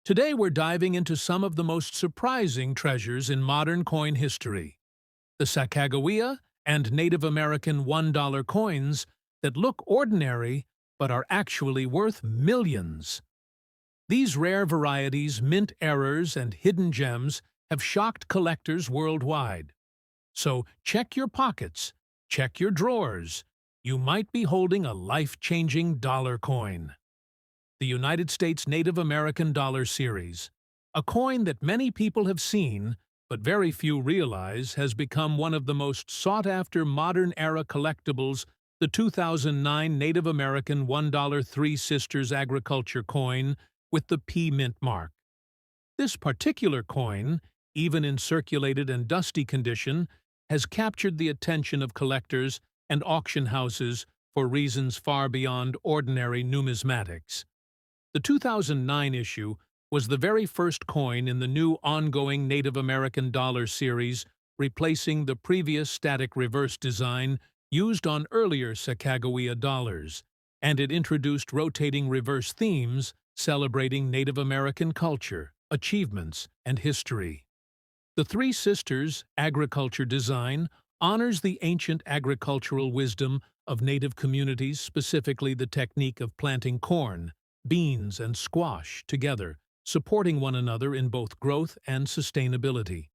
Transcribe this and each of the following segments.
Today we're diving into some of the most surprising treasures in modern coin history. The Sacagawea and Native American $1 coins that look ordinary but are actually worth millions. These rare varieties, mint errors, and hidden gems have shocked collectors worldwide. So check your pockets, check your drawers. You might be holding a life-changing dollar coin. The United States Native American Dollar Series, a coin that many people have seen but very few realize has become one of the most sought-after modern-era collectibles. The 2009 Native American $1 Three Sisters agriculture coin with the P mint mark. This particular coin, even in circulated and dusty condition, has captured the attention of collectors and auction houses for reasons far beyond ordinary numismatics. The 2009 issue was the very first coin in the new ongoing Native American Dollar series, replacing the previous static reverse design used on earlier Sacagawea dollars, and it introduced rotating reverse themes celebrating Native American culture, achievements, and history. The Three Sisters agriculture design honors the ancient agricultural wisdom of Native communities, specifically the technique of planting corn, beans, and squash together, supporting one another in both growth and sustainability.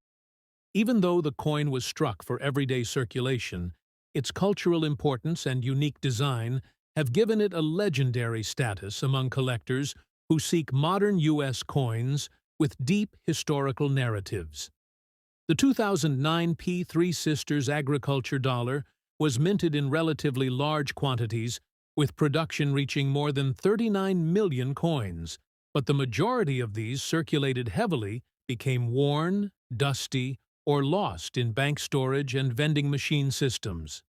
Even though the coin was struck for everyday circulation, its cultural importance and unique design have given it a legendary status among collectors who seek modern U.S. coins with deep historical narratives. The 2009 Three Sisters agriculture dollar was minted in relatively large quantities, with production reaching more than 39 million coins, but the majority of these circulated heavily, became worn, dusty, or lost in bank storage and vending machine systems.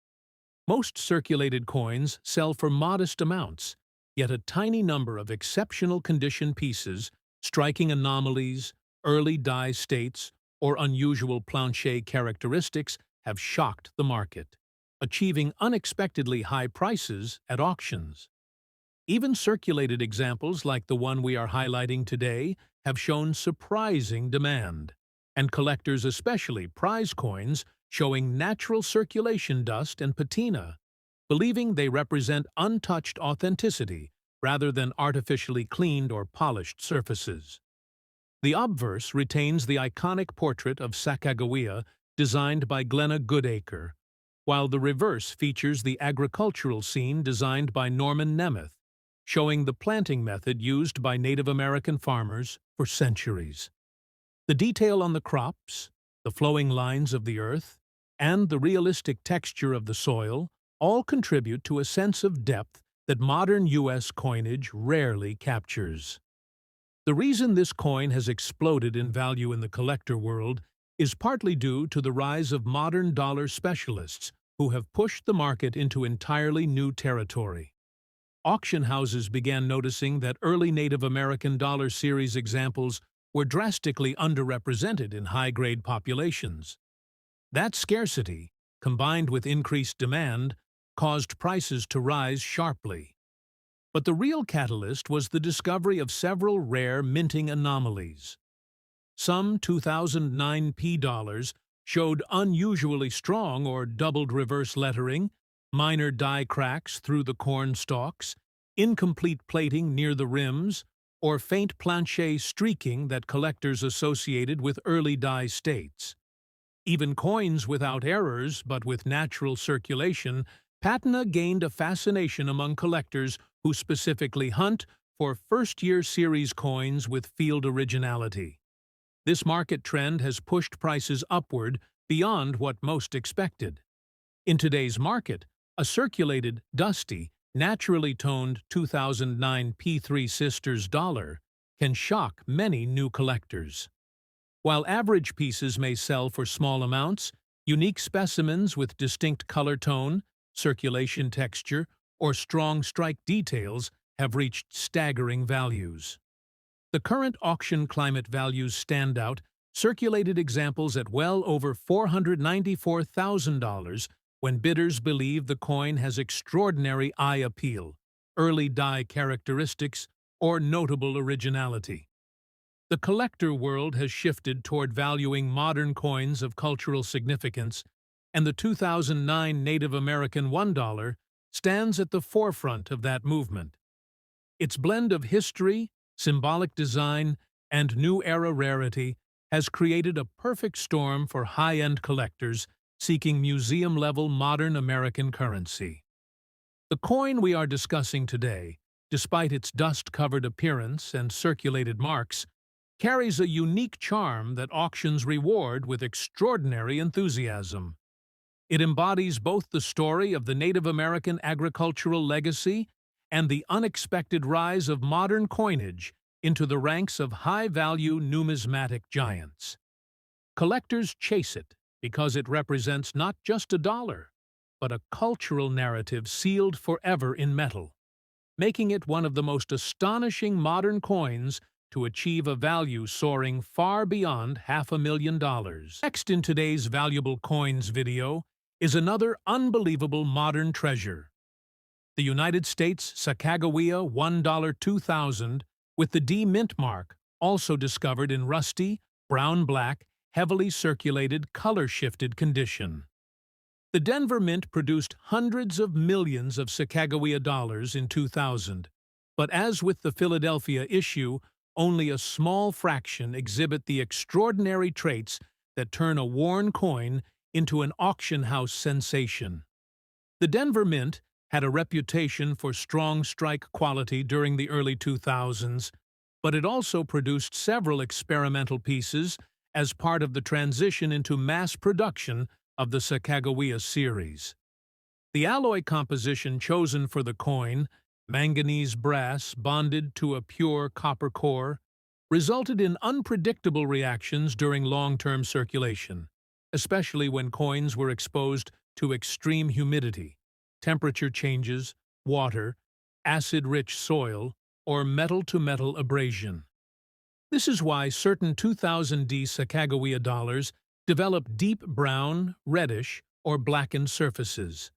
Most circulated coins sell for modest amounts, yet a tiny number of exceptional condition pieces, striking anomalies, early die states, or unusual plancher characteristics have shocked the market, achieving unexpectedly high prices at auctions. Even circulated examples like the one we are highlighting today have shown surprising demand, and collectors especially prize coins showing natural circulation dust and patina, believing they represent untouched authenticity rather than artificially cleaned or polished surfaces. The obverse retains the iconic portrait of Sacagawea designed by Glenna Goodacre, while the reverse features the agricultural scene designed by Norman Nemeth, showing the planting method used by Native American farmers for centuries. The detail on the crops, the flowing lines of the earth, and the realistic texture of the soil all contribute to a sense of depth that modern U.S. coinage rarely captures. The reason this coin has exploded in value in the collector world is partly due to the rise of modern dollar specialists who have pushed the market into entirely new territory. Auction houses began noticing that early Native American Dollar Series examples were drastically underrepresented in high-grade populations. That scarcity, combined with increased demand, caused prices to rise sharply. But the real catalyst was the discovery of several rare minting anomalies. Some 2009 dollars showed unusually strong or doubled reverse lettering, minor die cracks through the corn stalks, incomplete plating near the rims, or faint plancher streaking that collectors associated with early die states. Even coins without errors but with natural circulation, patina gained a fascination among collectors who specifically hunt for first-year series coins with field originality. This market trend has pushed prices upward beyond what most expected. In today's market, a circulated, dusty, naturally toned 2009 Three Sisters dollar can shock many new collectors. While average pieces may sell for small amounts, unique specimens with distinct color tone, circulation texture, or strong strike details have reached staggering values. The current auction climate values stand out, circulated examples at well over $494,000 when bidders believe the coin has extraordinary eye appeal, early die characteristics, or notable originality. The collector world has shifted toward valuing modern coins of cultural significance, and the 2009 Native American $1 stands at the forefront of that movement. Its blend of history, symbolic design, and new era rarity has created a perfect storm for high-end collectors seeking museum-level modern American currency. The coin we are discussing today, despite its dust-covered appearance and circulated marks, carries a unique charm that auctions reward with extraordinary enthusiasm. It embodies both the story of the Native American agricultural legacy and the unexpected rise of modern coinage into the ranks of high-value numismatic giants. Collectors chase it because it represents not just a dollar, but a cultural narrative sealed forever in metal, making it one of the most astonishing modern coins to achieve a value soaring far beyond $500,000. Next in today's Valuable Coins video is another unbelievable modern treasure. The United States Sacagawea $1 2000 with the D mint mark, also discovered in rusty, brown-black, heavily circulated, color-shifted condition. The Denver Mint produced hundreds of millions of Sacagawea dollars in 2000, but as with the Philadelphia issue, only a small fraction exhibit the extraordinary traits that turn a worn coin into an auction house sensation. The Denver Mint had a reputation for strong strike quality during the early 2000s, but it also produced several experimental pieces as part of the transition into mass production of the Sacagawea series. The alloy composition chosen for the coin, manganese brass bonded to a pure copper core, resulted in unpredictable reactions during long-term circulation, especially when coins were exposed to extreme humidity, temperature changes, water, acid-rich soil, or metal-to-metal abrasion. This is why certain 2000D Sacagawea dollars develop deep brown, reddish, or blackened surfaces.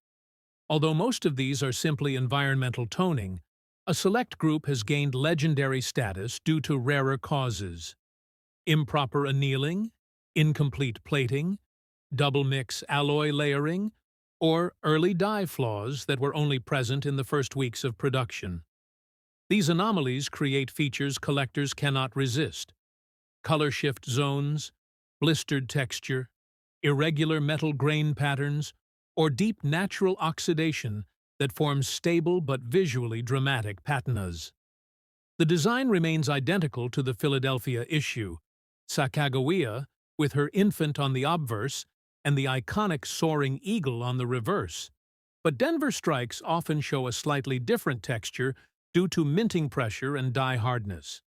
Although most of these are simply environmental toning, a select group has gained legendary status due to rarer causes: improper annealing, incomplete plating, double-mix alloy layering, or early dye flaws that were only present in the first weeks of production. These anomalies create features collectors cannot resist: color shift zones, blistered texture, irregular metal grain patterns, or deep natural oxidation that forms stable but visually dramatic patinas. The design remains identical to the Philadelphia issue, Sacagawea with her infant on the obverse and the iconic soaring eagle on the reverse, but Denver strikes often show a slightly different texture due to minting pressure and dye hardness.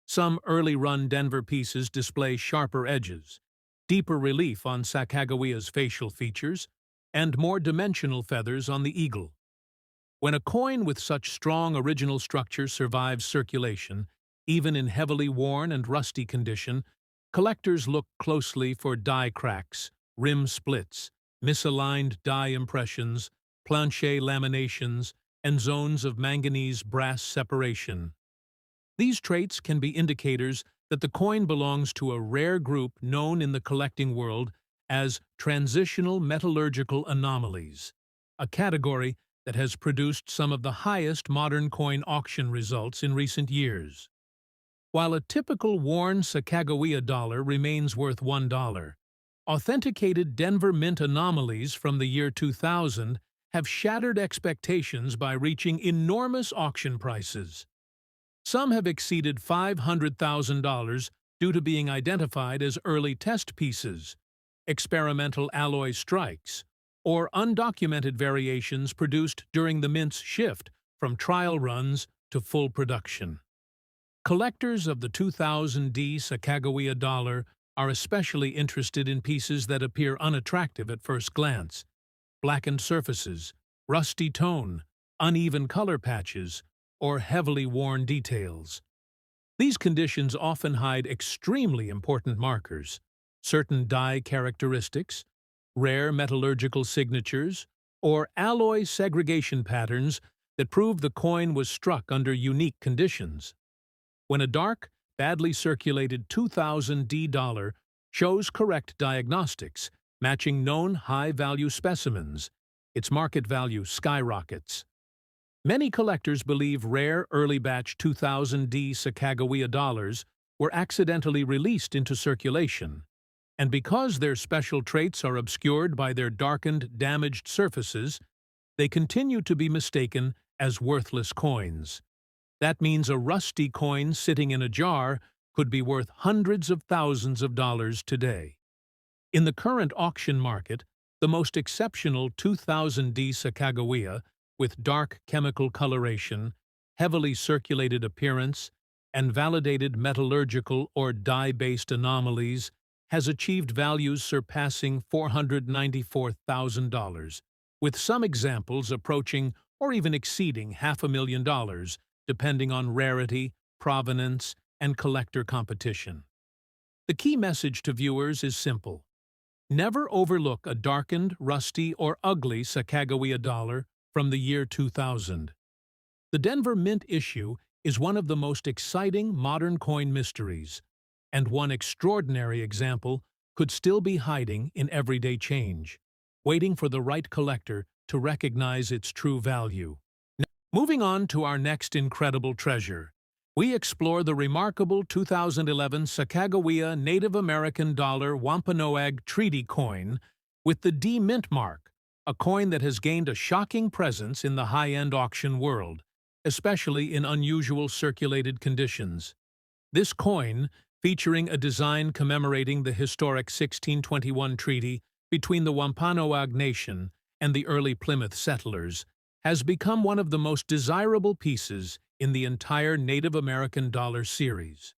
Some early-run Denver pieces display sharper edges, deeper relief on Sacagawea's facial features, and more dimensional feathers on the eagle. When a coin with such strong original structure survives circulation, even in heavily worn and rusty condition, collectors look closely for die cracks, rim splits, misaligned die impressions, plancher laminations, and zones of manganese-brass separation. These traits can be indicators that the coin belongs to a rare group known in the collecting world as transitional metallurgical anomalies, a category that has produced some of the highest modern coin auction results in recent years. While a typical worn Sacagawea dollar remains worth $1, authenticated Denver Mint anomalies from the year 2000 have shattered expectations by reaching enormous auction prices. Some have exceeded $500,000 due to being identified as early test pieces, experimental alloy strikes, or undocumented variations produced during the Mint's shift from trial runs to full production. Collectors of the 2000D Sacagawea dollar are especially interested in pieces that appear unattractive at first glance: blackened surfaces, rusty tone, uneven color patches, or heavily worn details. These conditions often hide extremely important markers: certain die characteristics, rare metallurgical signatures, or alloy segregation patterns that prove the coin was struck under unique conditions. When a dark, badly circulated 2000 D dollar shows correct diagnostics, matching known high-value specimens. Its market value skyrockets. Many collectors believe rare early-batch 2000 D Sacagawea dollars were accidentally released into circulation, and because their special traits are obscured by their darkened, damaged surfaces, they continue to be mistaken as worthless coins. That means a rusty coin sitting in a jar could be worth hundreds of thousands of dollars today. In the current auction market, the most exceptional 2000 D Sacagawea, with dark chemical coloration, heavily circulated appearance, and validated metallurgical or dye-based anomalies, has achieved values surpassing $494,000, with some examples approaching or even exceeding $500,000, depending on rarity, provenance, and collector competition. The key message to viewers is simple. Never overlook a darkened, rusty, or ugly Sacagawea dollar from the year 2000. The Denver Mint issue is one of the most exciting modern coin mysteries, and one extraordinary example could still be hiding in everyday change, waiting for the right collector to recognize its true value. Now, moving on to our next incredible treasure, we explore the remarkable 2011 Sacagawea Native American dollar Wampanoag Treaty coin with the D Mint mark, a coin that has gained a shocking presence in the high-end auction world, especially in unusual circulated conditions. This coin, featuring a design commemorating the historic 1621 treaty between the Wampanoag Nation and the early Plymouth settlers, has become one of the most desirable pieces in the entire Native American dollar series.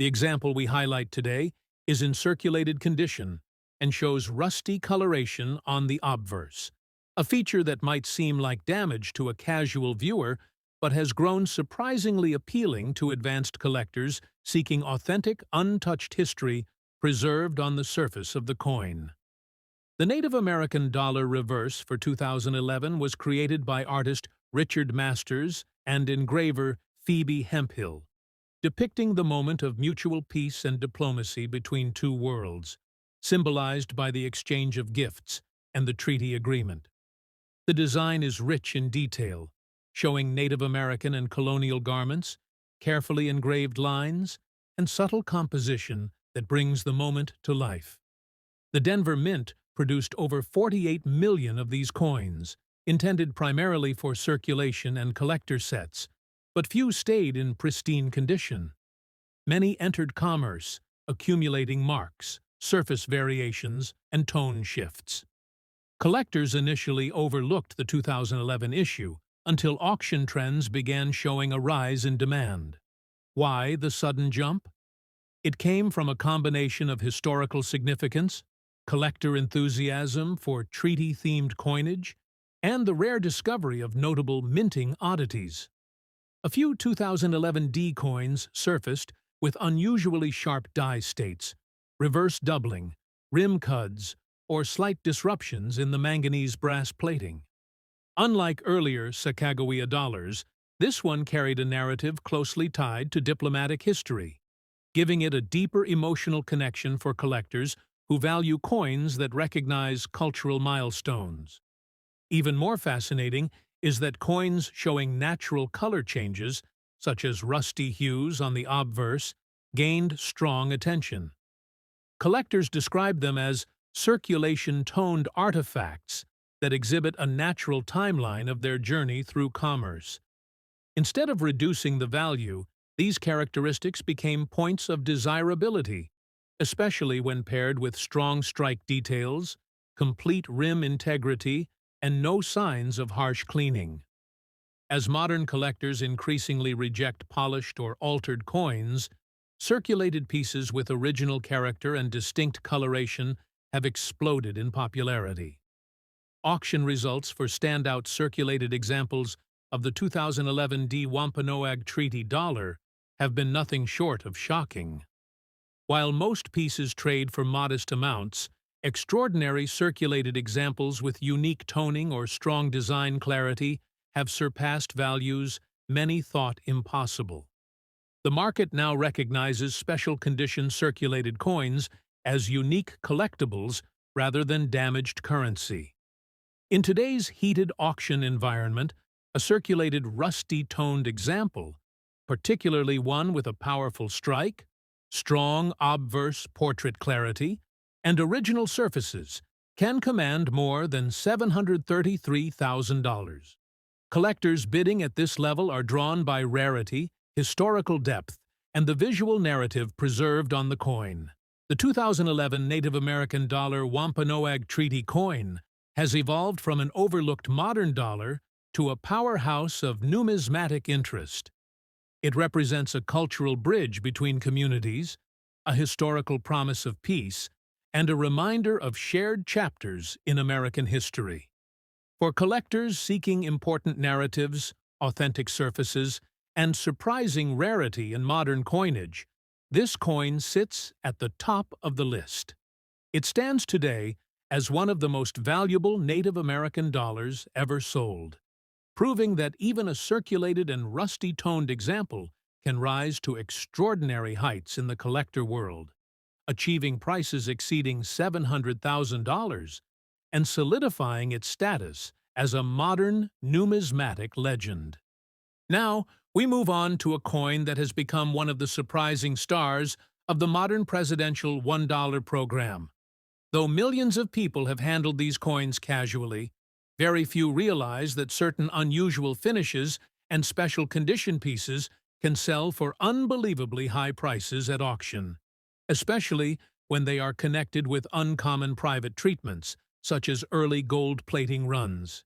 The example we highlight today is in circulated condition and shows rusty coloration on the obverse, a feature that might seem like damage to a casual viewer but has grown surprisingly appealing to advanced collectors seeking authentic, untouched history preserved on the surface of the coin. The Native American dollar reverse for 2011 was created by artist Richard Masters and engraver Phoebe Hemphill, depicting the moment of mutual peace and diplomacy between two worlds, symbolized by the exchange of gifts and the treaty agreement. The design is rich in detail, showing Native American and colonial garments, carefully engraved lines, and subtle composition that brings the moment to life. The Denver Mint produced over 48 million of these coins, intended primarily for circulation and collector sets, but few stayed in pristine condition. Many entered commerce, accumulating marks, surface variations, and tone shifts. Collectors initially overlooked the 2011 issue until auction trends began showing a rise in demand. Why the sudden jump? It came from a combination of historical significance, collector enthusiasm for treaty-themed coinage, and the rare discovery of notable minting oddities. A few 2011 D coins surfaced with unusually sharp die states, reverse doubling, rim cuds, or slight disruptions in the manganese brass plating. Unlike earlier Sacagawea dollars, this one carried a narrative closely tied to diplomatic history, giving it a deeper emotional connection for collectors who value coins that recognize cultural milestones. Even more fascinating is that coins showing natural color changes, such as rusty hues on the obverse, gained strong attention. Collectors describe them as circulation-toned artifacts that exhibit a natural timeline of their journey through commerce. Instead of reducing the value, these characteristics became points of desirability, especially when paired with strong strike details, complete rim integrity, and no signs of harsh cleaning. As modern collectors increasingly reject polished or altered coins, circulated pieces with original character and distinct coloration have exploded in popularity. Auction results for standout circulated examples of the 2011 D Wampanoag Treaty dollar have been nothing short of shocking. While most pieces trade for modest amounts, extraordinary circulated examples with unique toning or strong design clarity have surpassed values many thought impossible. The market now recognizes special condition circulated coins as unique collectibles rather than damaged currency. In today's heated auction environment, a circulated rusty-toned example, particularly one with a powerful strike, strong obverse portrait clarity, and original surfaces, can command more than $733,000. Collectors bidding at this level are drawn by rarity, historical depth, and the visual narrative preserved on the coin. The 2011 Native American dollar Wampanoag Treaty coin has evolved from an overlooked modern dollar to a powerhouse of numismatic interest. It represents a cultural bridge between communities, a historical promise of peace, and a reminder of shared chapters in American history. For collectors seeking important narratives, authentic surfaces, and surprising rarity in modern coinage, this coin sits at the top of the list. It stands today as one of the most valuable Native American dollars ever sold, proving that even a circulated and rusty-toned example can rise to extraordinary heights in the collector world, achieving prices exceeding $700,000 and solidifying its status as a modern numismatic legend. Now, we move on to a coin that has become one of the surprising stars of the modern presidential $1 program. Though millions of people have handled these coins casually, very few realize that certain unusual finishes and special condition pieces can sell for unbelievably high prices at auction, especially when they are connected with uncommon private treatments, such as early gold plating runs.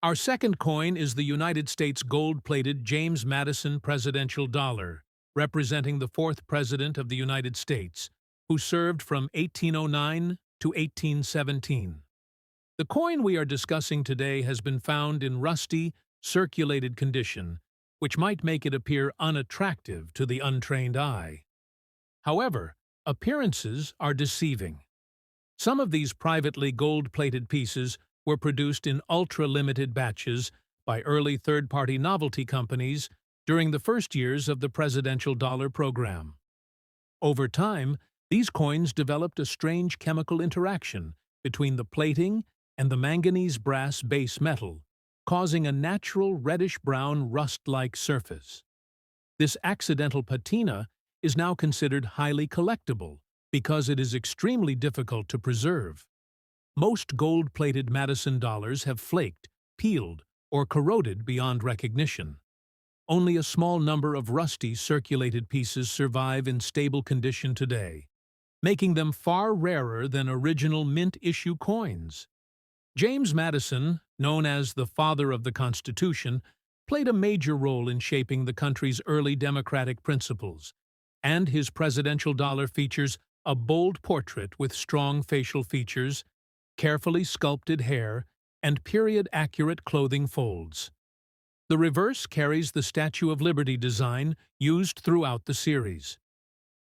Our second coin is the United States gold-plated James Madison Presidential Dollar, representing the fourth President of the United States, who served from 1809 to 1817. The coin we are discussing today has been found in rusty, circulated condition, which might make it appear unattractive to the untrained eye. However, appearances are deceiving. Some of these privately gold-plated pieces were produced in ultra-limited batches by early third-party novelty companies during the first years of the presidential dollar program. Over time, these coins developed a strange chemical interaction between the plating and the manganese-brass base metal, causing a natural reddish-brown rust-like surface. This accidental patina is now considered highly collectible because it is extremely difficult to preserve. Most gold-plated Madison dollars have flaked, peeled, or corroded beyond recognition. Only a small number of rusty circulated pieces survive in stable condition today, making them far rarer than original mint-issue coins. James Madison, known as the Father of the Constitution, played a major role in shaping the country's early democratic principles, and his presidential dollar features a bold portrait with strong facial features, carefully sculpted hair, and period-accurate clothing folds. The reverse carries the Statue of Liberty design used throughout the series.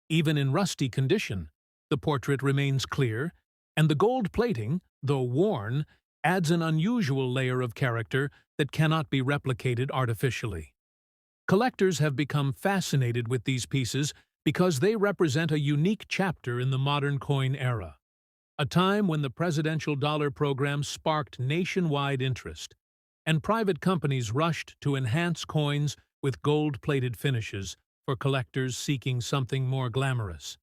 Even in rusty condition, the portrait remains clear, and the gold plating, though worn, adds an unusual layer of character that cannot be replicated artificially. Collectors have become fascinated with these pieces because they represent a unique chapter in the modern coin era, a time when the presidential dollar program sparked nationwide interest, and private companies rushed to enhance coins with gold-plated finishes for collectors seeking something more glamorous.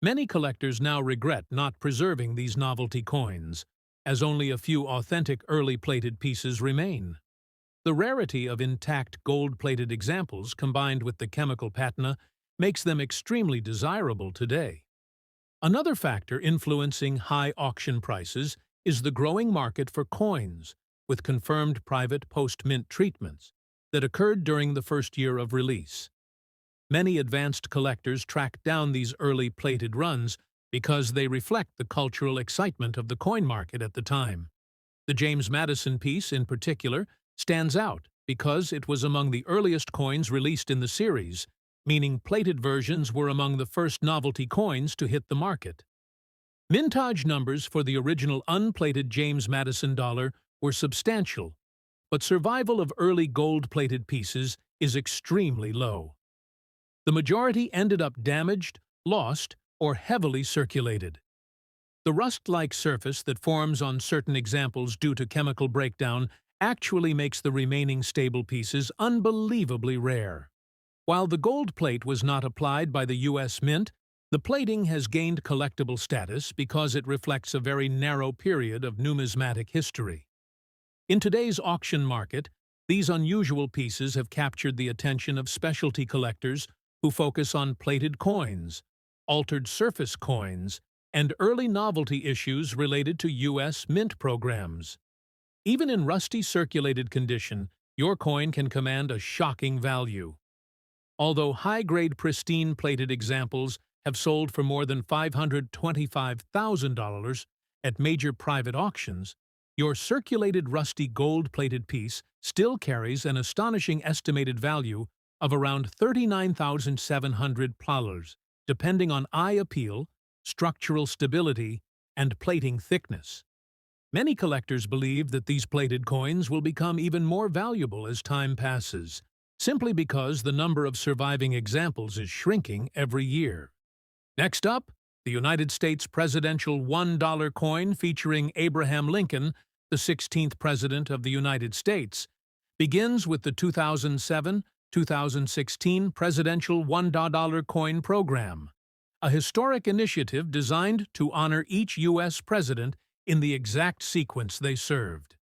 Many collectors now regret not preserving these novelty coins, as only a few authentic early plated pieces remain. The rarity of intact gold-plated examples combined with the chemical patina makes them extremely desirable today. Another factor influencing high auction prices is the growing market for coins with confirmed private post-mint treatments that occurred during the first year of release. Many advanced collectors track down these early plated runs because they reflect the cultural excitement of the coin market at the time. The James Madison piece, in particular, stands out because it was among the earliest coins released in the series, meaning plated versions were among the first novelty coins to hit the market. Mintage numbers for the original unplated James Madison dollar were substantial, but survival of early gold-plated pieces is extremely low. The majority ended up damaged, lost, or heavily circulated. The rust-like surface that forms on certain examples due to chemical breakdown actually makes the remaining stable pieces unbelievably rare. While the gold plate was not applied by the U.S. Mint, the plating has gained collectible status because it reflects a very narrow period of numismatic history. In today's auction market, these unusual pieces have captured the attention of specialty collectors who focus on plated coins, altered surface coins, and early novelty issues related to U.S. Mint programs. Even in rusty circulated condition, your coin can command a shocking value. Although high-grade pristine plated examples have sold for more than $525,000 at major private auctions, your circulated rusty gold-plated piece still carries an astonishing estimated value of around $39,700, depending on eye appeal, structural stability, and plating thickness. Many collectors believe that these plated coins will become even more valuable as time passes, simply because the number of surviving examples is shrinking every year. Next up, the United States presidential $1 coin featuring Abraham Lincoln, the 16th President of the United States, begins with the 2007-2016 Presidential $1 Coin Program, a historic initiative designed to honor each U.S. president in the exact sequence they served.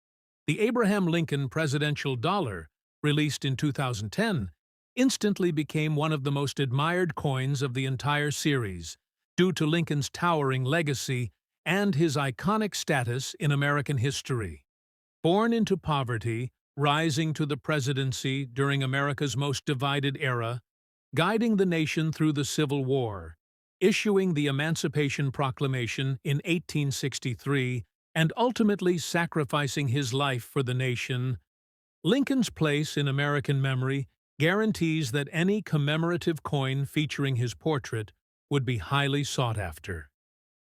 The Abraham Lincoln Presidential Dollar, released in 2010, instantly became one of the most admired coins of the entire series, due to Lincoln's towering legacy and his iconic status in American history. Born into poverty, rising to the presidency during America's most divided era, guiding the nation through the Civil War, issuing the Emancipation Proclamation in 1863, and ultimately sacrificing his life for the nation, Lincoln's place in American memory guarantees that any commemorative coin featuring his portrait would be highly sought after.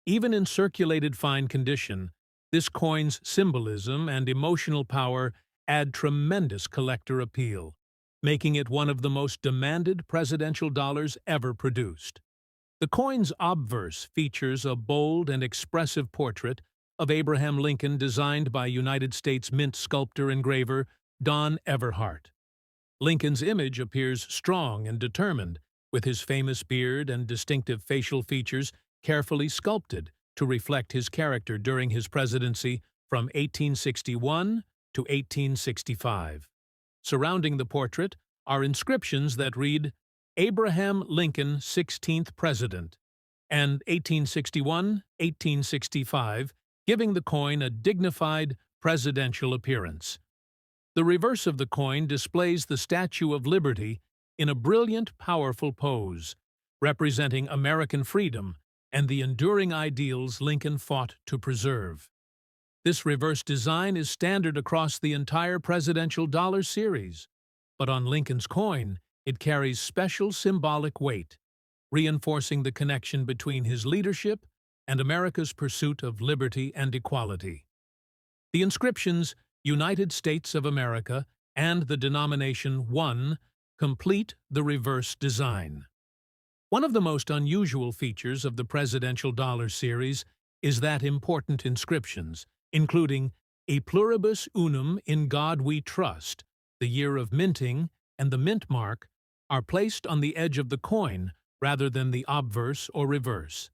Even in circulated fine condition, this coin's symbolism and emotional power add tremendous collector appeal, making it one of the most demanded presidential dollars ever produced. The coin's obverse features a bold and expressive portrait of Abraham Lincoln designed by United States Mint sculptor-engraver Don Everhart. Lincoln's image appears strong and determined, with his famous beard and distinctive facial features carefully sculpted to reflect his character during his presidency from 1861 to 1865. Surrounding the portrait are inscriptions that read, "Abraham Lincoln, 16th President," and 1861-1865, giving the coin a dignified presidential appearance. The reverse of the coin displays the Statue of Liberty in a brilliant, powerful pose, representing American freedom and the enduring ideals Lincoln fought to preserve. This reverse design is standard across the entire presidential dollar series, but on Lincoln's coin, it carries special symbolic weight, reinforcing the connection between his leadership and America's pursuit of liberty and equality. The inscriptions United States of America and the denomination 1 complete the reverse design. One of the most unusual features of the presidential dollar series is that important inscriptions, including "A pluribus unum, in God we trust," the year of minting, and the mint mark, are placed on the edge of the coin rather than the obverse or reverse.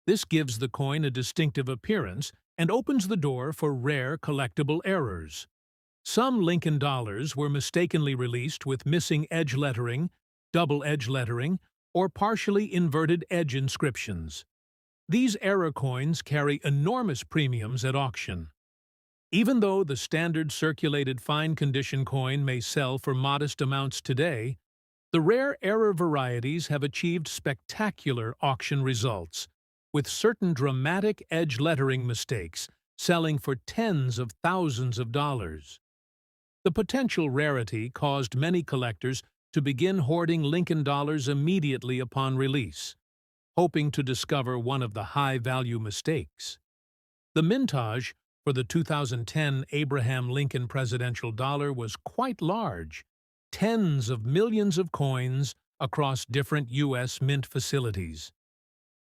This gives the coin a distinctive appearance and opens the door for rare collectible errors. Some Lincoln dollars were mistakenly released with missing edge lettering, double edge lettering, or partially inverted edge inscriptions. These error coins carry enormous premiums at auction. Even though the standard circulated fine condition coin may sell for modest amounts today, the rare error varieties have achieved spectacular auction results, with certain dramatic edge lettering mistakes selling for tens of thousands of dollars. The potential rarity caused many collectors to begin hoarding Lincoln dollars immediately upon release, hoping to discover one of the high-value mistakes. The mintage for the 2010 Abraham Lincoln presidential dollar was quite large. Tens of millions of coins, across different U.S. mint facilities.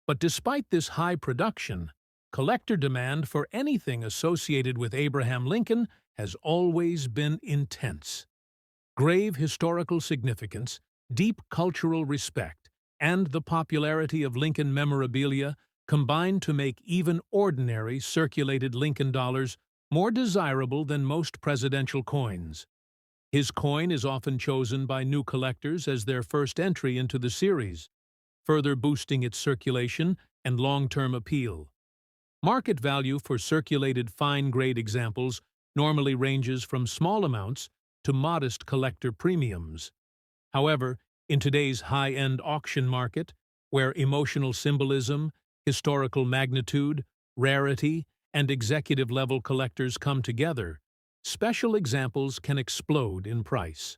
But despite this high production, collector demand for anything associated with Abraham Lincoln has always been intense. Grave historical significance, deep cultural respect, and the popularity of Lincoln memorabilia combine to make even ordinary circulated Lincoln dollars more desirable than most presidential coins. His coin is often chosen by new collectors as their first entry into the series, further boosting its circulation and long-term appeal. Market value for circulated fine-grade examples normally ranges from small amounts to modest collector premiums. However, in today's high-end auction market, where emotional symbolism, historical magnitude, rarity, and executive-level collectors come together, special examples can explode in price.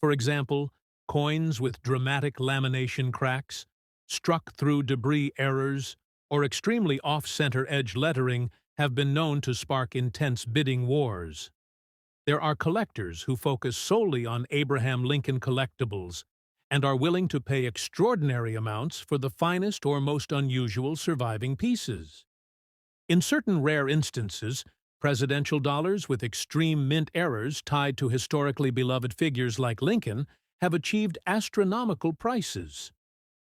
For example, coins with dramatic lamination cracks, struck through debris errors, or extremely off-center edge lettering have been known to spark intense bidding wars. There are collectors who focus solely on Abraham Lincoln collectibles and are willing to pay extraordinary amounts for the finest or most unusual surviving pieces. In certain rare instances, presidential dollars with extreme mint errors tied to historically beloved figures like Lincoln have achieved astronomical prices.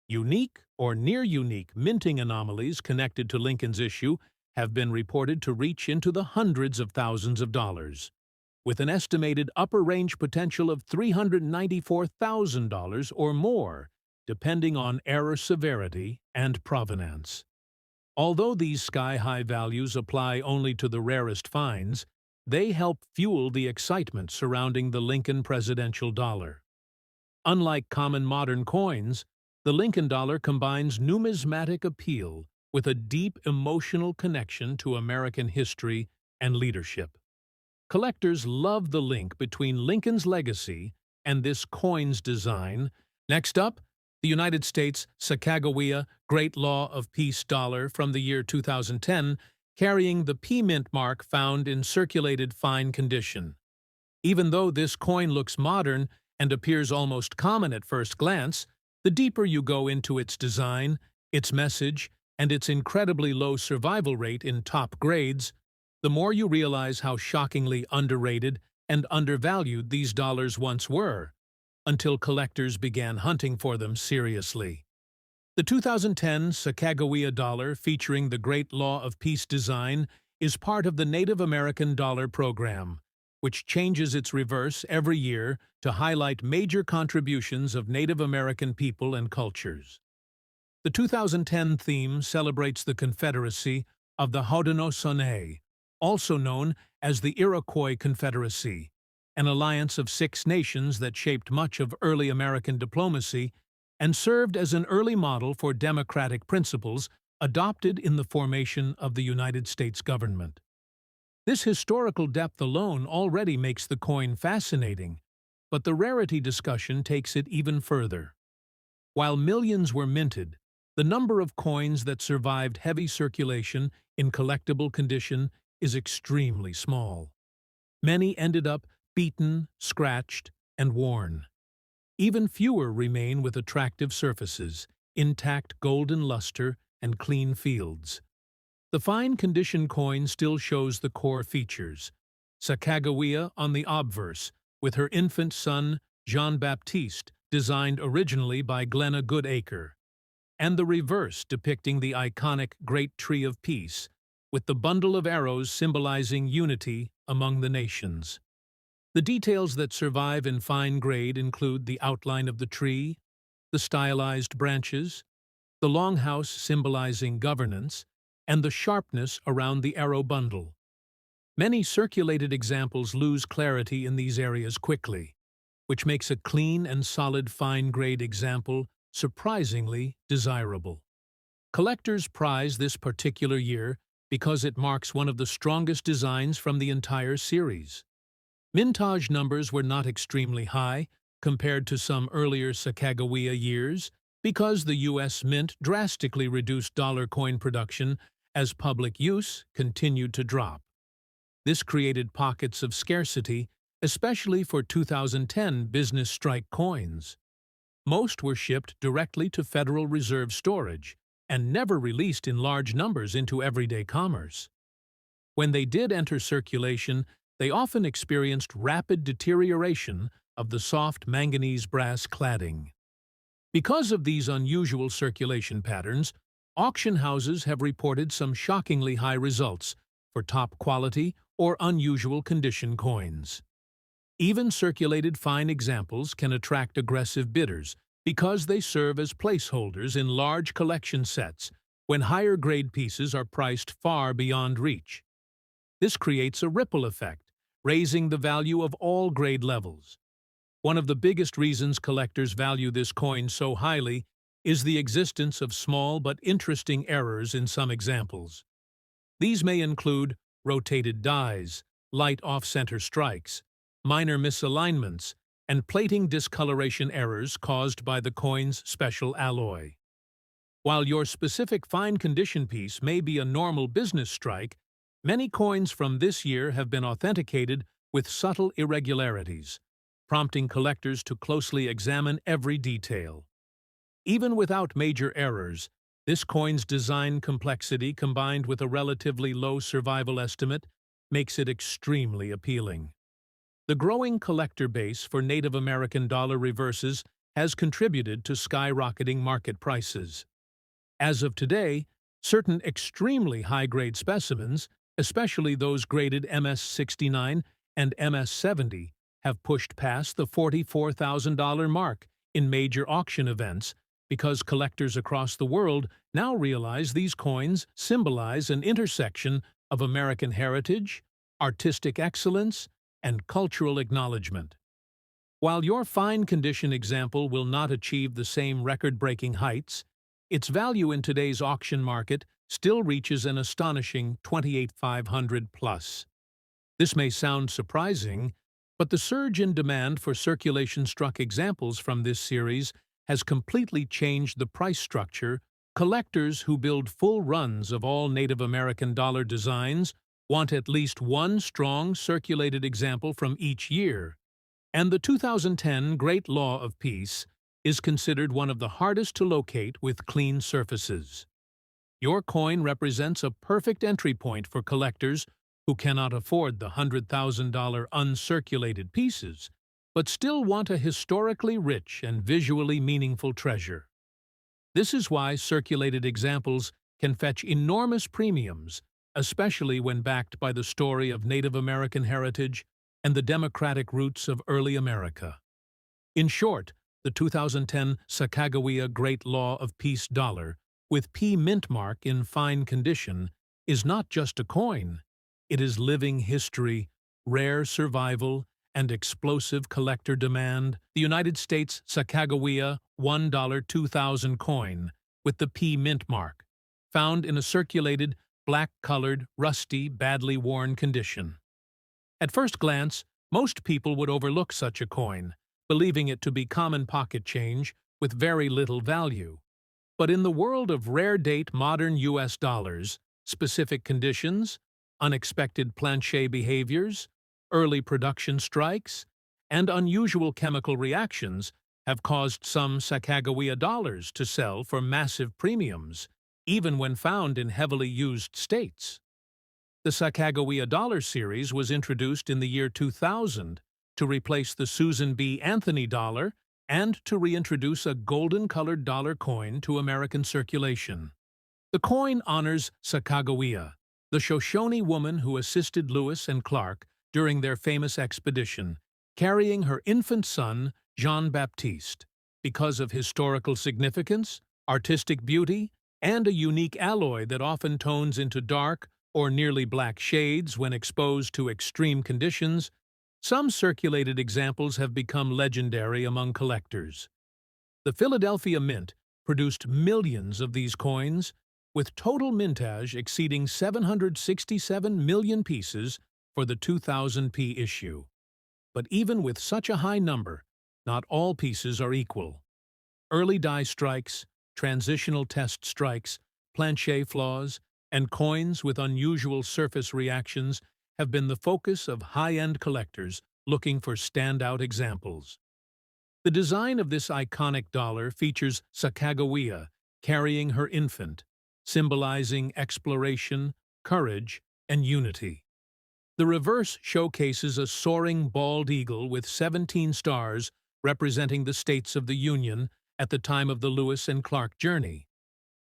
Unique or near-unique minting anomalies connected to Lincoln's issue have been reported to reach into the hundreds of thousands of dollars, with an estimated upper range potential of $394,000 or more, depending on error severity and provenance. Although these sky-high values apply only to the rarest finds, they help fuel the excitement surrounding the Lincoln presidential dollar. Unlike common modern coins, the Lincoln dollar combines numismatic appeal with a deep emotional connection to American history and leadership. Collectors love the link between Lincoln's legacy and this coin's design. Next up, the United States Sacagawea Great Law of Peace dollar from the year 2010, carrying the P Mint mark found in circulated fine condition. Even though this coin looks modern and appears almost common at first glance, the deeper you go into its design, its message, and its incredibly low survival rate in top grades, the more you realize how shockingly underrated and undervalued these dollars once were, until collectors began hunting for them seriously. The 2010 Sacagawea dollar, featuring the Great Law of Peace design, is part of the Native American Dollar Program, which changes its reverse every year to highlight major contributions of Native American people and cultures. The 2010 theme celebrates the Confederacy of the Haudenosaunee, also known as the Iroquois Confederacy, an alliance of 6 nations that shaped much of early American diplomacy and served as an early model for democratic principles adopted in the formation of the United States government. This historical depth alone already makes the coin fascinating, but the rarity discussion takes it even further. While millions were minted, the number of coins that survived heavy circulation in collectible condition is extremely small. Many ended up beaten, scratched, and worn. Even fewer remain with attractive surfaces, intact golden luster, and clean fields. The fine condition coin still shows the core features. Sacagawea on the obverse, with her infant son, Jean-Baptiste, designed originally by Glenna Goodacre, and the reverse depicting the iconic Great Tree of Peace, with the bundle of arrows symbolizing unity among the nations. The details that survive in fine grade include the outline of the tree, the stylized branches, the longhouse symbolizing governance, and the sharpness around the arrow bundle. Many circulated examples lose clarity in these areas quickly, which makes a clean and solid fine-grade example surprisingly desirable. Collectors prize this particular year because it marks one of the strongest designs from the entire series. Mintage numbers were not extremely high compared to some earlier Sacagawea years because the U.S. Mint drastically reduced dollar coin production as public use continued to drop. This created pockets of scarcity, especially for 2010 business strike coins. Most were shipped directly to Federal Reserve storage and never released in large numbers into everyday commerce. When they did enter circulation, they often experienced rapid deterioration of the soft manganese brass cladding. Because of these unusual circulation patterns, auction houses have reported some shockingly high results for top-quality or unusual condition coins. Even circulated fine examples can attract aggressive bidders because they serve as placeholders in large collection sets when higher-grade pieces are priced far beyond reach. This creates a ripple effect, raising the value of all grade levels. One of the biggest reasons collectors value this coin so highly is the existence of small but interesting errors in some examples. These may include rotated dies, light off-center strikes, minor misalignments, and plating discoloration errors caused by the coin's special alloy. While your specific fine condition piece may be a normal business strike, many coins from this year have been authenticated with subtle irregularities, prompting collectors to closely examine every detail. Even without major errors, this coin's design complexity combined with a relatively low survival estimate makes it extremely appealing. The growing collector base for Native American dollar reverses has contributed to skyrocketing market prices. As of today, certain extremely high-grade specimens, especially those graded MS-69 and MS-70, have pushed past the $44,000 mark in major auction events because collectors across the world now realize these coins symbolize an intersection of American heritage, artistic excellence, and cultural acknowledgement. While your fine condition example will not achieve the same record-breaking heights, its value in today's auction market still reaches an astonishing $28,500 plus. This may sound surprising, but the surge in demand for circulation-struck examples from this series has completely changed the price structure. Collectors who build full runs of all Native American dollar designs want at least one strong circulated example from each year, and the 2010 Great Law of Peace is considered one of the hardest to locate with clean surfaces. Your coin represents a perfect entry point for collectors who cannot afford the $100,000 uncirculated pieces, but still want a historically rich and visually meaningful treasure. This is why circulated examples can fetch enormous premiums, especially when backed by the story of Native American heritage and the democratic roots of early America. In short, the 2010 Sacagawea Great Law of Peace dollar, with P mint mark in fine condition, is not just a coin. It is living history, rare survival, and explosive collector demand. The United States Sacagawea $1 2000 coin with the P mint mark, found in a circulated, black-colored, rusty, badly worn condition. At first glance, most people would overlook such a coin, believing it to be common pocket change with very little value. But in the world of rare-date modern U.S. dollars, specific conditions, unexpected planche behaviors, early production strikes, and unusual chemical reactions have caused some Sacagawea dollars to sell for massive premiums, even when found in heavily used states. The Sacagawea dollar series was introduced in the year 2000 to replace the Susan B. Anthony dollar and to reintroduce a golden-colored dollar coin to American circulation. The coin honors Sacagawea, the Shoshone woman who assisted Lewis and Clark during their famous expedition, carrying her infant son, Jean-Baptiste. Because of historical significance, artistic beauty, and a unique alloy that often tones into dark or nearly black shades when exposed to extreme conditions, some circulated examples have become legendary among collectors. The Philadelphia Mint produced millions of these coins, with total mintage exceeding 767 million pieces for the 2000p issue. But even with such a high number, not all pieces are equal. Early die strikes, transitional test strikes, planche flaws, and coins with unusual surface reactions have been the focus of high-end collectors looking for standout examples. The design of this iconic dollar features Sacagawea carrying her infant, symbolizing exploration, courage, and unity. The reverse showcases a soaring bald eagle with 17 stars representing the states of the Union at the time of the Lewis and Clark journey.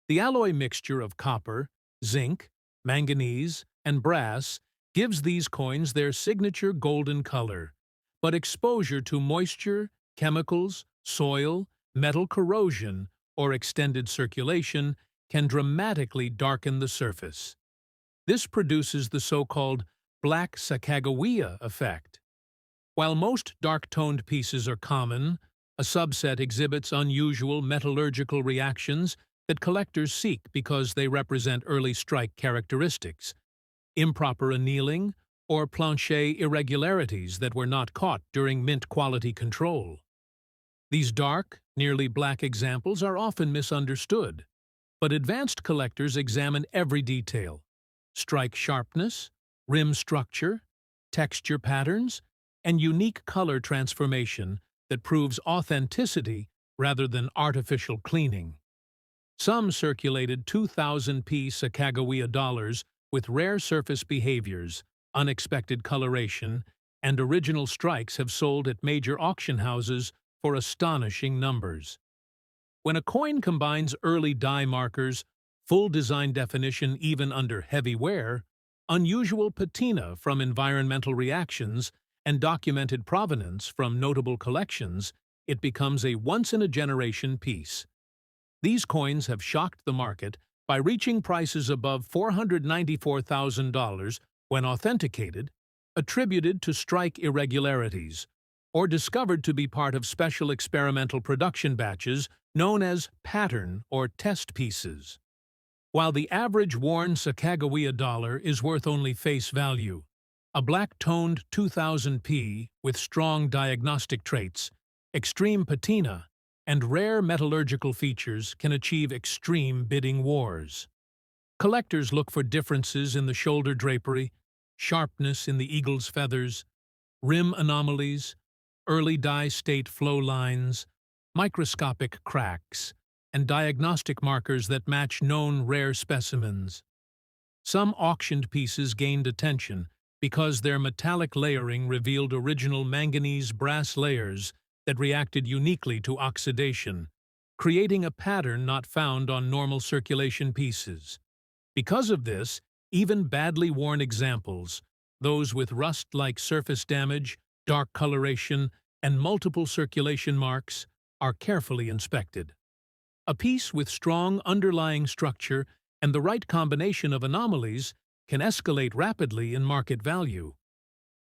The alloy mixture of copper, zinc, manganese, and brass gives these coins their signature golden color, but exposure to moisture, chemicals, soil, metal corrosion, or extended circulation can dramatically darken the surface. This produces the so-called black Sacagawea effect. While most dark-toned pieces are common, a subset exhibits unusual metallurgical reactions that collectors seek because they represent early strike characteristics, improper annealing, or plancher irregularities that were not caught during mint quality control. These dark, nearly black examples are often misunderstood, but advanced collectors examine every detail: strike sharpness, rim structure, texture patterns, and unique color transformation that proves authenticity rather than artificial cleaning. Some circulated 2000p Sacagawea dollars with rare surface behaviors, unexpected coloration, and original strikes have sold at major auction houses for astonishing numbers. When a coin combines early die markers, full design definition even under heavy wear, unusual patina from environmental reactions, and documented provenance from notable collections, it becomes a once-in-a-generation piece. These coins have shocked the market by reaching prices above $494,000 when authenticated, attributed to strike irregularities, or discovered to be part of special experimental production batches known as pattern or test pieces. While the average worn Sacagawea dollar is worth only face value, a black-toned 2000p with strong diagnostic traits, extreme patina, and rare metallurgical features can achieve extreme bidding wars. Collectors look for differences in the shoulder drapery, sharpness in the eagle's feathers, rim anomalies, early die state flow lines, microscopic cracks, and diagnostic markers that match known rare specimens. Some auctioned pieces gained attention because their metallic layering revealed original manganese-brass layers that reacted uniquely to oxidation, creating a pattern not found on normal circulation pieces. Because of this, even badly worn examples, those with rust-like surface damage, dark coloration, and multiple circulation marks, are carefully inspected. A piece with strong underlying structure and the right combination of anomalies can escalate rapidly in market value.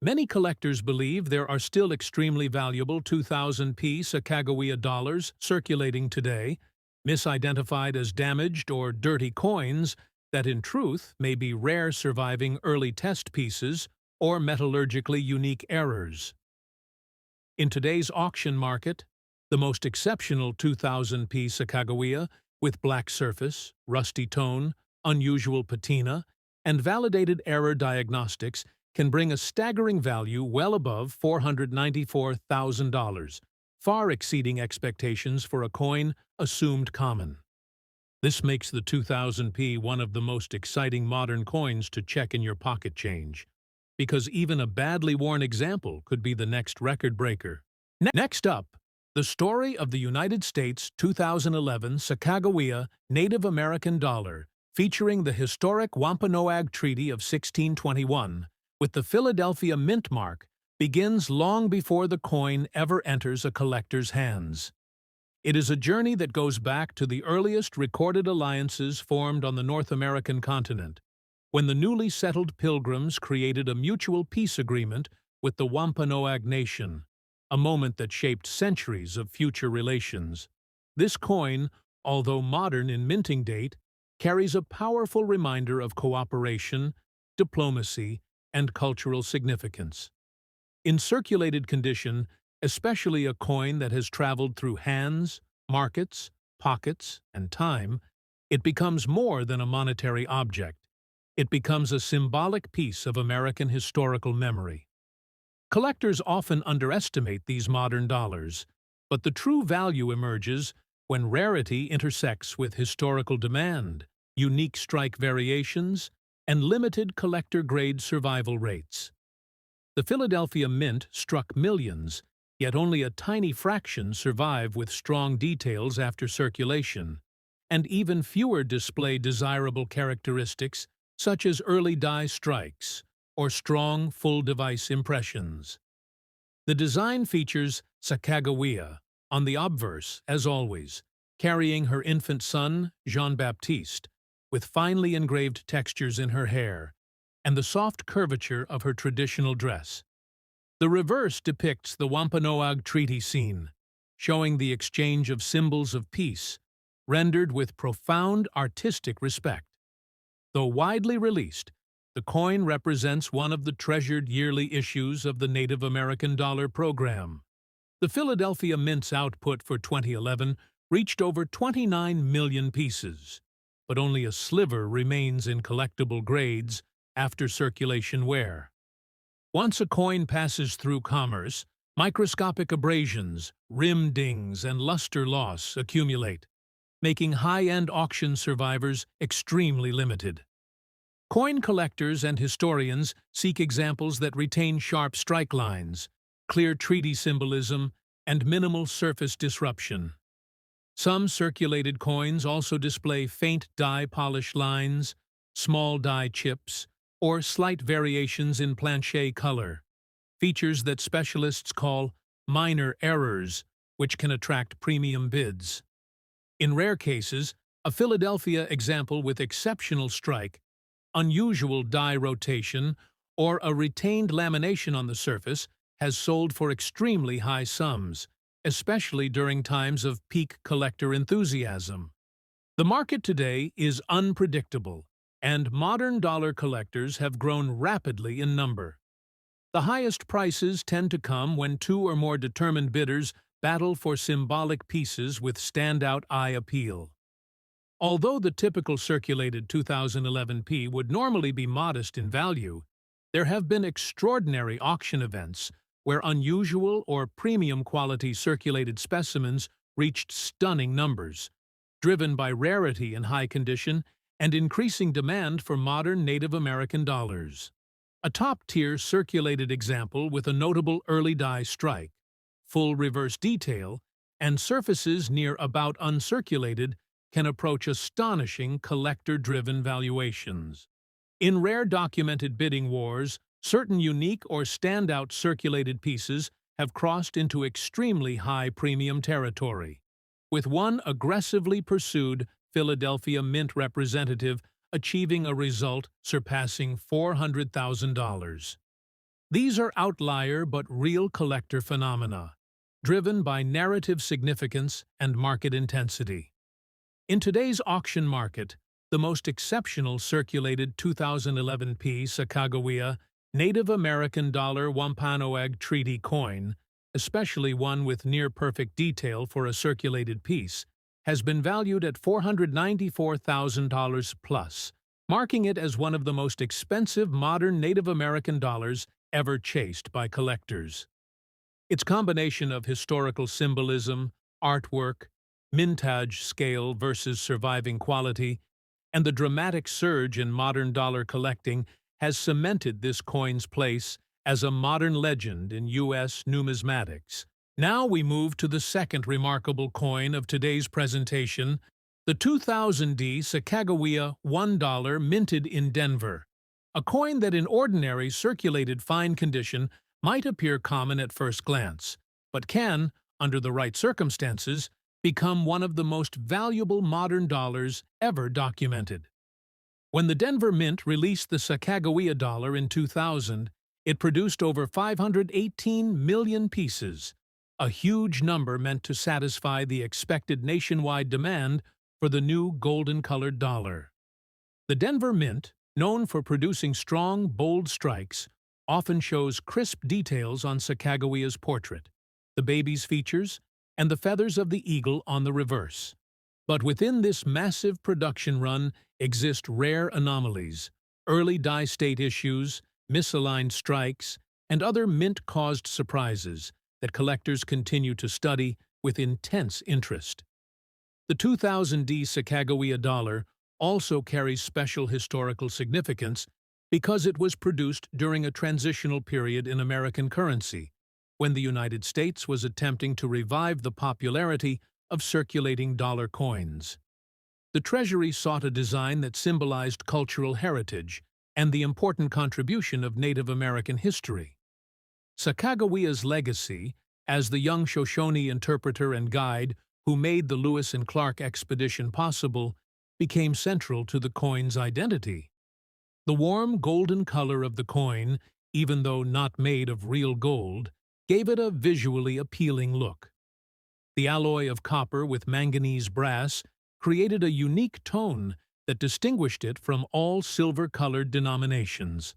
Many collectors believe there are still extremely valuable 2000p Sacagawea dollars circulating today, misidentified as damaged or dirty coins that in truth may be rare surviving early test pieces or metallurgically unique errors. In today's auction market, the most exceptional 2000p Sacagawea with black surface, rusty tone, unusual patina, and validated error diagnostics can bring a staggering value well above $494,000, far exceeding expectations for a coin assumed common. This makes the 2000p one of the most exciting modern coins to check in your pocket change, because even a badly worn example could be the next record breaker. Next up, the story of the United States 2011 Sacagawea Native American dollar, featuring the historic Wampanoag Treaty of 1621, with the Philadelphia mint mark, begins long before the coin ever enters a collector's hands. It is a journey that goes back to the earliest recorded alliances formed on the North American continent, when the newly settled Pilgrims created a mutual peace agreement with the Wampanoag Nation, a moment that shaped centuries of future relations. This coin, although modern in minting date, carries a powerful reminder of cooperation, diplomacy, and cultural significance. In circulated condition, especially a coin that has traveled through hands, markets, pockets, and time, it becomes more than a monetary object. It becomes a symbolic piece of American historical memory. Collectors often underestimate these modern dollars, But the true value emerges when rarity intersects with historical demand, unique strike variations, and limited collector-grade survival rates. The Philadelphia Mint struck millions, yet only a tiny fraction survive with strong details after circulation, and even fewer display desirable characteristics such as early die strikes or strong full-device impressions. The design features Sacagawea on the obverse, as always, carrying her infant son, Jean-Baptiste, with finely engraved textures in her hair and the soft curvature of her traditional dress. The reverse depicts the Wampanoag Treaty scene, showing the exchange of symbols of peace, rendered with profound artistic respect. Though widely released, the coin represents one of the treasured yearly issues of the Native American dollar program. The Philadelphia Mint's output for 2011 reached over 29 million pieces, but only a sliver remains in collectible grades after circulation wear. Once a coin passes through commerce, microscopic abrasions, rim dings, and luster loss accumulate, making high-end auction survivors extremely limited. Coin collectors and historians seek examples that retain sharp strike lines, clear treaty symbolism, and minimal surface disruption. Some circulated coins also display faint die polish lines, small die chips, or slight variations in plancher color, features that specialists call minor errors, which can attract premium bids. In rare cases, a Philadelphia example with exceptional strike, unusual die rotation, or a retained lamination on the surface has sold for extremely high sums, especially during times of peak collector enthusiasm. The market today is unpredictable, and modern dollar collectors have grown rapidly in number. The highest prices tend to come when two or more determined bidders battle for symbolic pieces with standout eye appeal. Although the typical circulated 2011p would normally be modest in value, there have been extraordinary auction events where unusual or premium quality circulated specimens reached stunning numbers, driven by rarity in high condition and increasing demand for modern Native American dollars. A top-tier circulated example with a notable early die strike, full reverse detail, and surfaces near about uncirculated can approach astonishing collector-driven valuations. In rare documented bidding wars, certain unique or standout circulated pieces have crossed into extremely high premium territory, with one aggressively pursued Philadelphia Mint representative achieving a result surpassing $400,000. These are outlier but real collector phenomena, driven by narrative significance and market intensity. In today's auction market, the most exceptional circulated 2011p Sacagawea Native American dollar Wampanoag Treaty coin, especially one with near-perfect detail for a circulated piece, has been valued at $494,000 plus, marking it as one of the most expensive modern Native American dollars ever chased by collectors. Its combination of historical symbolism, artwork, mintage scale versus surviving quality, and the dramatic surge in modern dollar collecting has cemented this coin's place as a modern legend in U.S. numismatics. Now we move to the second remarkable coin of today's presentation, the 2000D Sacagawea $1 minted in Denver, a coin that in ordinary circulated fine condition might appear common at first glance, but can, under the right circumstances, become one of the most valuable modern dollars ever documented. When the Denver Mint released the Sacagawea dollar in 2000, it produced over 518 million pieces, a huge number meant to satisfy the expected nationwide demand for the new golden-colored dollar. The Denver Mint, known for producing strong, bold strikes, often shows crisp details on Sacagawea's portrait, the baby's features, and the feathers of the eagle on the reverse. But within this massive production run exist rare anomalies, early die-state issues, misaligned strikes, and other mint-caused surprises that collectors continue to study with intense interest. The 2000D Sacagawea dollar also carries special historical significance because it was produced during a transitional period in American currency, when the United States was attempting to revive the popularity of circulating dollar coins. The Treasury sought a design that symbolized cultural heritage and the important contribution of Native American history. Sacagawea's legacy, as the young Shoshone interpreter and guide who made the Lewis and Clark expedition possible, became central to the coin's identity. The warm golden color of the coin, even though not made of real gold, gave it a visually appealing look. The alloy of copper with manganese brass created a unique tone that distinguished it from all silver-colored denominations.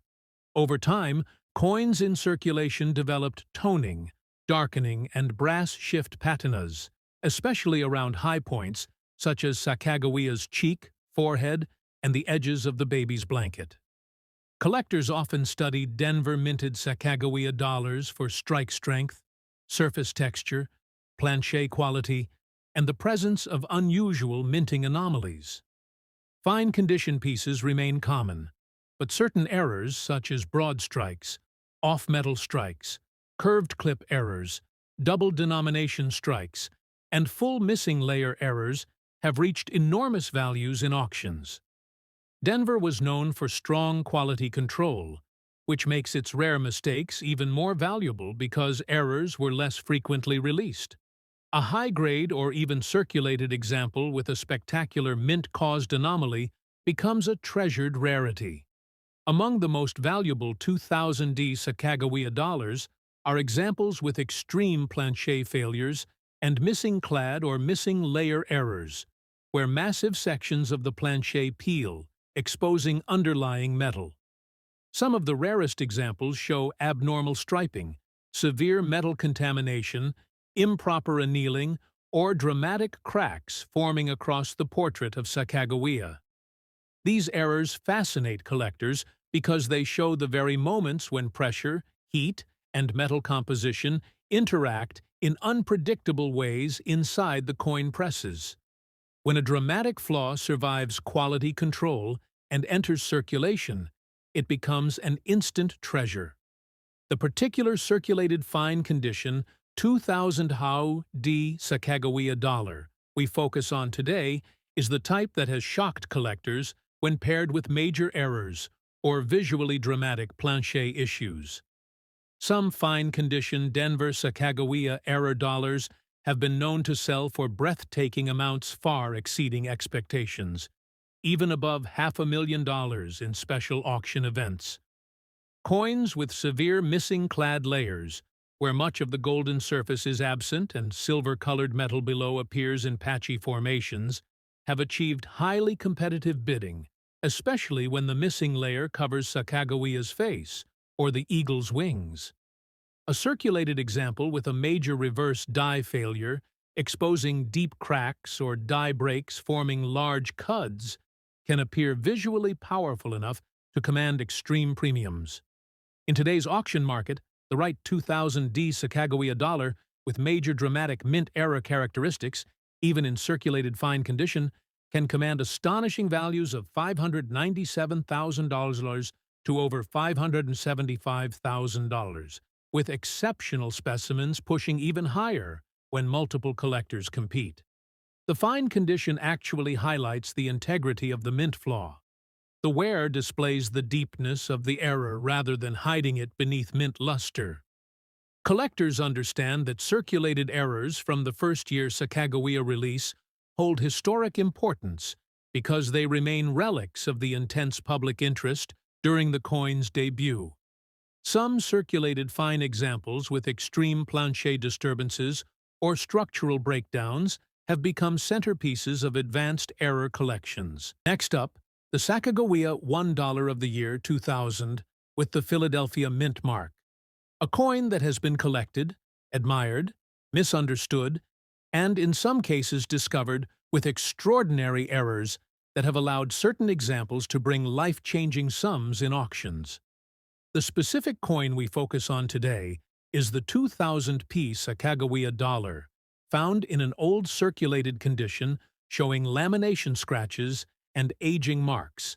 Over time, coins in circulation developed toning, darkening, and brass shift patinas, especially around high points such as Sacagawea's cheek, forehead, and the edges of the baby's blanket. Collectors often studied Denver-minted Sacagawea dollars for strike strength, surface texture, planchet quality, and the presence of unusual minting anomalies. Fine condition pieces remain common, but certain errors such as broad strikes, off-metal strikes, curved clip errors, double denomination strikes, and full missing layer errors have reached enormous values in auctions. Denver was known for strong quality control, which makes its rare mistakes even more valuable because errors were less frequently released. A high-grade or even circulated example with a spectacular mint-caused anomaly becomes a treasured rarity. Among the most valuable 2000D Sacagawea dollars are examples with extreme planchet failures and missing clad or missing layer errors, where massive sections of the planchet peel, exposing underlying metal. Some of the rarest examples show abnormal striping, severe metal contamination, improper annealing, or dramatic cracks forming across the portrait of Sacagawea. These errors fascinate collectors because they show the very moments when pressure, heat, and metal composition interact in unpredictable ways inside the coin presses. When a dramatic flaw survives quality control and enters circulation, it becomes an instant treasure. The particular circulated fine condition 2000 D Sacagawea dollar we focus on today is the type that has shocked collectors when paired with major errors or visually dramatic planchet issues. Some fine-condition Denver Sacagawea error dollars have been known to sell for breathtaking amounts far exceeding expectations, even above $500,000 in special auction events. Coins with severe missing clad layers, where much of the golden surface is absent and silver-colored metal below appears in patchy formations, have achieved highly competitive bidding, especially when the missing layer covers Sacagawea's face or the eagle's wings. A circulated example with a major reverse die failure, exposing deep cracks or die breaks forming large cuds, can appear visually powerful enough to command extreme premiums. In today's auction market, the right 2000D Sacagawea dollar with major dramatic mint error characteristics, even in circulated fine condition, can command astonishing values of $597,000 to over $575,000, with exceptional specimens pushing even higher when multiple collectors compete. The fine condition actually highlights the integrity of the mint flaw. The wear displays the deepness of the error rather than hiding it beneath mint luster. Collectors understand that circulated errors from the first-year Sacagawea release hold historic importance because they remain relics of the intense public interest during the coin's debut. Some circulated fine examples with extreme planchet disturbances or structural breakdowns have become centerpieces of advanced error collections. Next up, the Sacagawea $1 of the year 2000 with the Philadelphia Mint mark, a coin that has been collected, admired, misunderstood, and in some cases discovered with extraordinary errors that have allowed certain examples to bring life-changing sums in auctions. The specific coin we focus on today is the 2000 Sacagawea dollar, found in an old circulated condition showing lamination scratches and aging marks,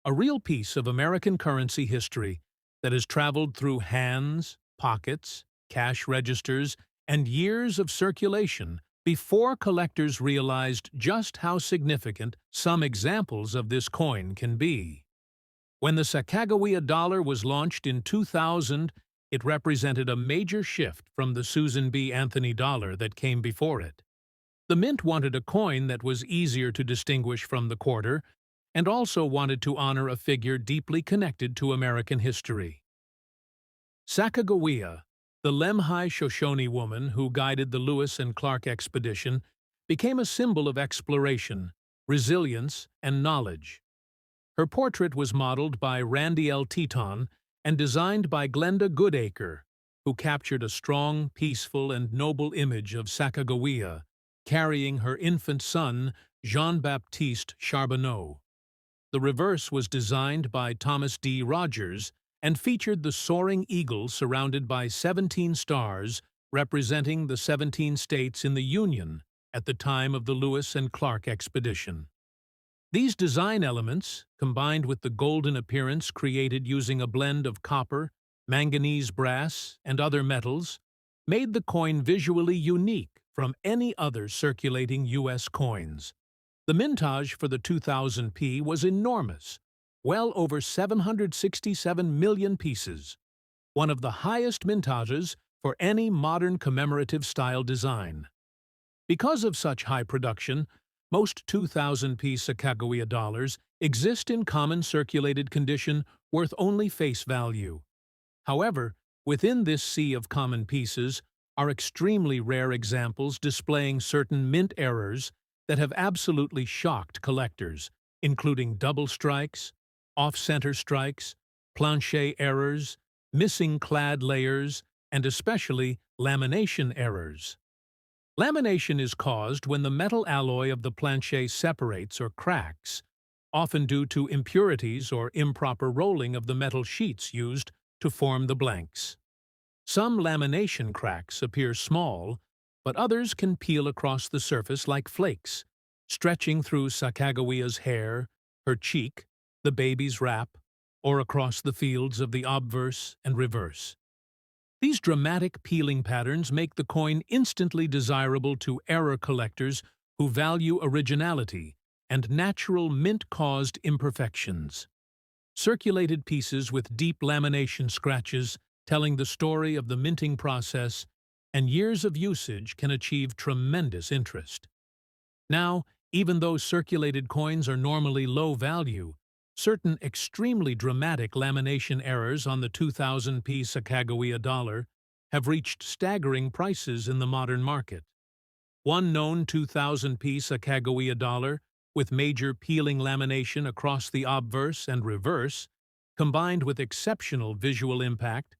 a real piece of American currency history that has traveled through hands, pockets, cash registers, and years of circulation before collectors realized just how significant some examples of this coin can be. When the Sacagawea dollar was launched in 2000, it represented a major shift from the Susan B. Anthony dollar that came before it. The mint wanted a coin that was easier to distinguish from the quarter and also wanted to honor a figure deeply connected to American history. Sacagawea, the Lemhi Shoshone woman who guided the Lewis and Clark expedition, became a symbol of exploration, resilience, and knowledge. Her portrait was modeled by Randy L. Teton and designed by Glenda Goodacre, who captured a strong, peaceful, and noble image of Sacagawea, carrying her infant son, Jean-Baptiste Charbonneau. The reverse was designed by Thomas D. Rogers and featured the soaring eagle surrounded by 17 stars representing the 17 states in the Union at the time of the Lewis and Clark expedition. These design elements, combined with the golden appearance created using a blend of copper, manganese brass, and other metals, made the coin visually unique from any other circulating U.S. coins. The mintage for the 2000p was enormous, well over 767 million pieces, one of the highest mintages for any modern commemorative-style design. Because of such high production, most 2000p Sacagawea dollars exist in common circulated condition worth only face value. However, within this sea of common pieces are extremely rare examples displaying certain mint errors that have absolutely shocked collectors, including double strikes, off-center strikes, planchet errors, missing clad layers, and especially lamination errors. Lamination is caused when the metal alloy of the planchet separates or cracks, often due to impurities or improper rolling of the metal sheets used to form the blanks. Some lamination cracks appear small, but others can peel across the surface like flakes, stretching through Sacagawea's hair, her cheek, the baby's wrap, or across the fields of the obverse and reverse. These dramatic peeling patterns make the coin instantly desirable to error collectors who value originality and natural mint-caused imperfections. Circulated pieces with deep lamination scratches telling the story of the minting process and years of usage can achieve tremendous interest. Now, even though circulated coins are normally low value, certain extremely dramatic lamination errors on the 2000p Sacagawea dollar have reached staggering prices in the modern market. One known 2000p Sacagawea dollar, with major peeling lamination across the obverse and reverse, combined with exceptional visual impact,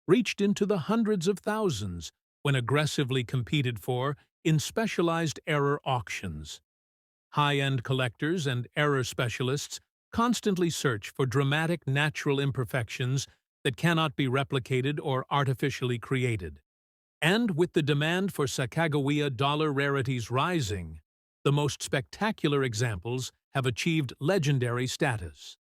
reached into the hundreds of thousands when aggressively competed for in specialized error auctions. High-end collectors and error specialists constantly search for dramatic natural imperfections that cannot be replicated or artificially created. And with the demand for Sacagawea dollar rarities rising, the most spectacular examples have achieved legendary status.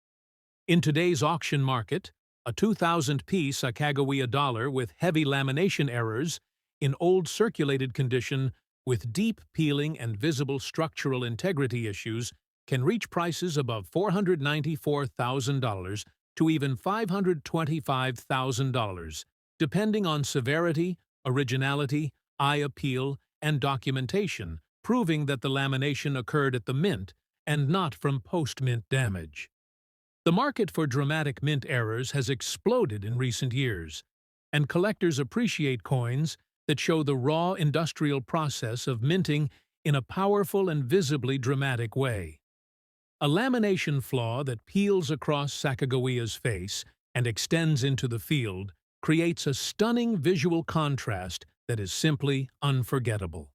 In today's auction market, a 2000p Sacagawea dollar with heavy lamination errors, in old circulated condition with deep peeling and visible structural integrity issues, can reach prices above $494,000 to even $525,000, depending on severity, originality, eye appeal, and documentation, proving that the lamination occurred at the mint and not from post-mint damage. The market for dramatic mint errors has exploded in recent years, and collectors appreciate coins that show the raw industrial process of minting in a powerful and visibly dramatic way. A lamination flaw that peels across Sacagawea's face and extends into the field creates a stunning visual contrast that is simply unforgettable.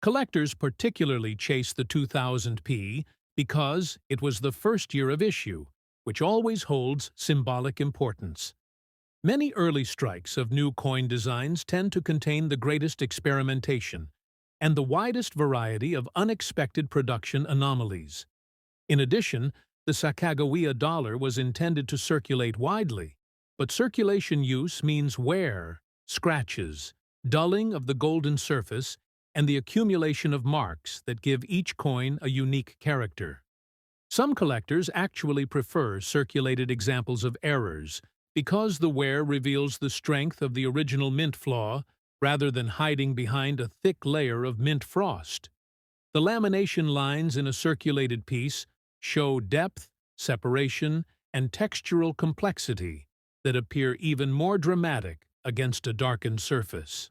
Collectors particularly chase the 2000p because it was the first year of issue, which always holds symbolic importance. Many early strikes of new coin designs tend to contain the greatest experimentation, and the widest variety of unexpected production anomalies. In addition, the Sacagawea dollar was intended to circulate widely, but circulation use means wear, scratches, dulling of the golden surface, and the accumulation of marks that give each coin a unique character. Some collectors actually prefer circulated examples of errors because the wear reveals the strength of the original mint flaw rather than hiding behind a thick layer of mint frost. The lamination lines in a circulated piece show depth, separation, and textural complexity that appear even more dramatic against a darkened surface.